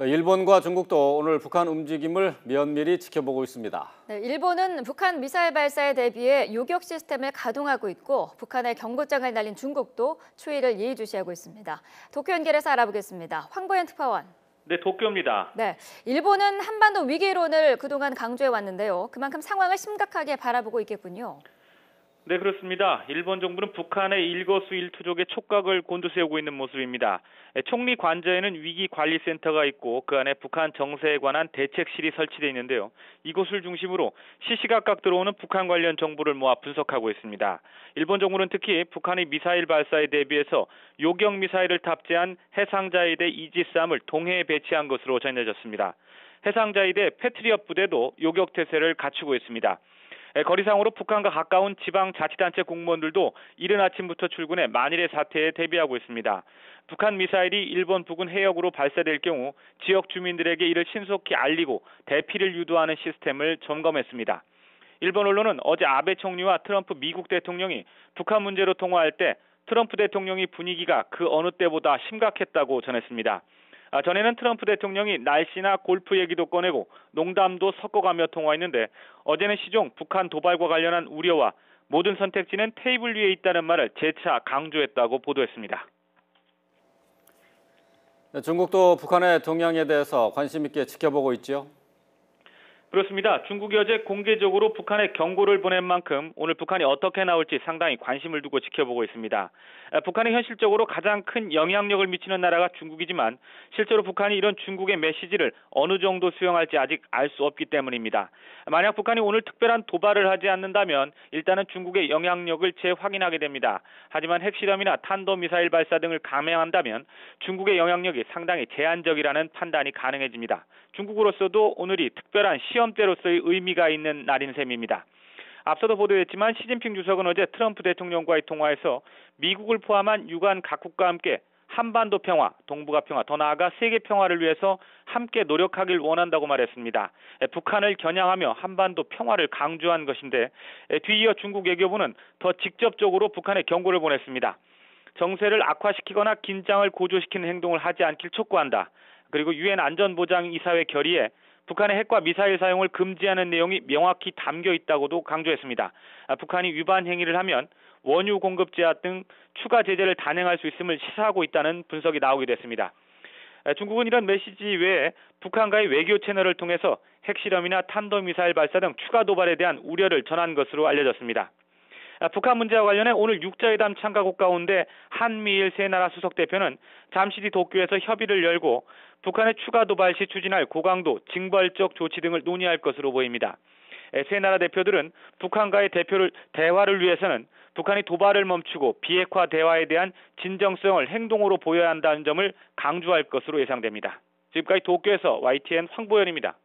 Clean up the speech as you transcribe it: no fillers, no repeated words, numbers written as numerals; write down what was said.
일본과 중국도 오늘 북한 움직임을 면밀히 지켜보고 있습니다. 네, 일본은 북한 미사일 발사에 대비해 요격 시스템을 가동하고 있고 북한의 경고장을 날린 중국도 추이를 예의주시하고 있습니다. 도쿄 연결해서 알아보겠습니다. 황보현 특파원. 네, 도쿄입니다. 네, 일본은 한반도 위기론을 그동안 강조해 왔는데요. 그만큼 상황을 심각하게 바라보고 있겠군요. 네, 그렇습니다. 일본 정부는 북한의 일거수일투족의 촉각을 곤두세우고 있는 모습입니다. 총리 관저에는 위기관리센터가 있고 그 안에 북한 정세에 관한 대책실이 설치되어 있는데요. 이곳을 중심으로 시시각각 들어오는 북한 관련 정보를 모아 분석하고 있습니다. 일본 정부는 특히 북한의 미사일 발사에 대비해서 요격 미사일을 탑재한 해상자위대 이지스함을 동해에 배치한 것으로 전해졌습니다. 해상자위대 패트리엇 부대도 요격 태세를 갖추고 있습니다. 거리상으로 북한과 가까운 지방자치단체 공무원들도 이른 아침부터 출근해 만일의 사태에 대비하고 있습니다. 북한 미사일이 일본 부근 해역으로 발사될 경우 지역 주민들에게 이를 신속히 알리고 대피를 유도하는 시스템을 점검했습니다. 일본 언론은 어제 아베 총리와 트럼프 미국 대통령이 북한 문제로 통화할 때 트럼프 대통령이 분위기가 그 어느 때보다 심각했다고 전했습니다. 전에는 트럼프 대통령이 날씨나 골프 얘기도 꺼내고 농담도 섞어가며 통화했는데 어제는 시종 북한 도발과 관련한 우려와 모든 선택지는 테이블 위에 있다는 말을 재차 강조했다고 보도했습니다. 중국도 북한의 동향에 대해서 관심 있게 지켜보고 있죠. 그렇습니다. 중국이 어제 공개적으로 북한에 경고를 보낸 만큼 오늘 북한이 어떻게 나올지 상당히 관심을 두고 지켜보고 있습니다. 북한이 현실적으로 가장 큰 영향력을 미치는 나라가 중국이지만 실제로 북한이 이런 중국의 메시지를 어느 정도 수용할지 아직 알 수 없기 때문입니다. 만약 북한이 오늘 특별한 도발을 하지 않는다면 일단은 중국의 영향력을 재확인하게 됩니다. 하지만 핵실험이나 탄도미사일 발사 등을 감행한다면 중국의 영향력이 상당히 제한적이라는 판단이 가능해집니다. 중국으로서도 오늘이 특별한 시험대로서의 의미가 있는 날인 셈입니다. 앞서도 보도했지만 시진핑 주석은 어제 트럼프 대통령과의 통화에서 미국을 포함한 유관 각국과 함께 한반도 평화, 동북아 평화, 더 나아가 세계 평화를 위해서 함께 노력하길 원한다고 말했습니다. 북한을 겨냥하며 한반도 평화를 강조한 것인데 뒤이어 중국 외교부는 더 직접적으로 북한에 경고를 보냈습니다. 정세를 악화시키거나 긴장을 고조시키는 행동을 하지 않길 촉구한다. 그리고 유엔 안전보장이사회 결의에 북한의 핵과 미사일 사용을 금지하는 내용이 명확히 담겨 있다고도 강조했습니다. 북한이 위반 행위를 하면 원유 공급 제한 등 추가 제재를 단행할 수 있음을 시사하고 있다는 분석이 나오게 됐습니다. 중국은 이런 메시지 외에 북한과의 외교 채널을 통해서 핵실험이나 탄도미사일 발사 등 추가 도발에 대한 우려를 전한 것으로 알려졌습니다. 북한 문제와 관련해 오늘 육자회담 참가국 가운데 한미일 세 나라 수석 대표는 잠시 뒤 도쿄에서 협의를 열고 북한의 추가 도발 시 추진할 고강도 징벌적 조치 등을 논의할 것으로 보입니다. 세 나라 대표들은 북한과의 대화를 위해서는 북한이 도발을 멈추고 비핵화 대화에 대한 진정성을 행동으로 보여야 한다는 점을 강조할 것으로 예상됩니다. 지금까지 도쿄에서 YTN 황보현입니다.